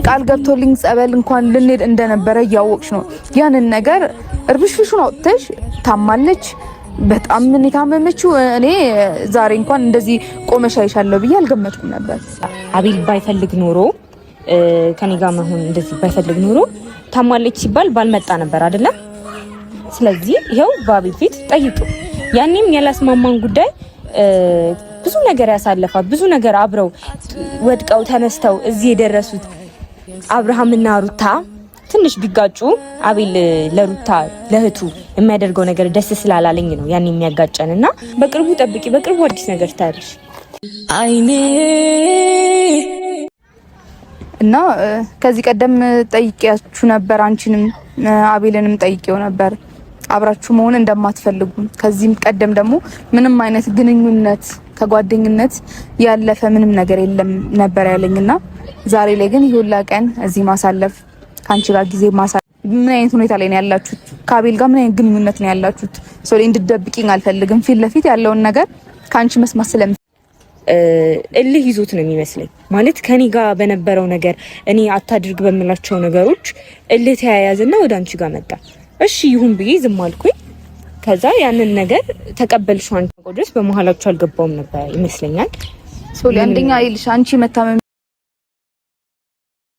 ቃል ገብቶልኝ ጸበል እንኳን ልንሄድ እንደነበረ ያወቅሽ ነው ያንን ነገር እርብሽሽውን አውጥተሽ ታማለች በጣም ምን ታመመችው እኔ ዛሬ እንኳን እንደዚህ ቆመሽ አይሻለሁ ብዬ አልገመትኩም ነበር አቤል ባይፈልግ ኖሮ ከኔ ጋር መሆን እንደዚህ ባይፈልግ ኖሮ ታማለች ሲባል ባልመጣ ነበር አይደለ ስለዚህ ይሄው በአቤል ፊት ጠይቁ ያንንም ያላስማማን ጉዳይ ብዙ ነገር ያሳለፋት ብዙ ነገር አብረው ወድቀው ተነስተው እዚህ የደረሱት አብርሃምና ሩታ ትንሽ ቢጋጩ አቤል ለሩታ ለህቱ የሚያደርገው ነገር ደስ ስላላለኝ ነው ያን የሚያጋጨንና በቅርቡ ጠብቂ በቅርቡ አዲስ ነገር ታያለሽ አይኔ እና ከዚህ ቀደም ጠይቄያችሁ ነበር አንቺንም አቤልንም ጠይቄው ነበር አብራችሁ መሆን እንደማትፈልጉ ከዚህም ቀደም ደግሞ ምንም አይነት ግንኙነት ከጓደኝነት ያለፈ ምንም ነገር የለም ነበር ያለኝና ዛሬ ላይ ግን ይሁላ ቀን እዚህ ማሳለፍ ካንቺ ጋር ጊዜ ማሳለፍ ምን አይነት ሁኔታ ላይ ነው ያላችሁት ከአቤል ጋር ምን አይነት ግንኙነት ነው ያላችሁት ሶሊ እንድትደብቂኝ አልፈልግም ፊት ለፊት ያለውን ነገር ካንቺ መስማት እልህ ይዞት ነው የሚመስለኝ ማለት ከኔ ጋር በነበረው ነገር እኔ አታድርግ በመላቸው ነገሮች እልህ ተያያዘና ወደ አንቺ ጋር መጣ እሺ ይሁን ብዬ ዝም አልኩኝ ከዛ ያንን ነገር ተቀበልሽው አንቺ ቆድስ በመሐላችሁ አልገባውም ነበር ይመስለኛል ሶሊ አንደኛ አይልሽ አንቺ መታመም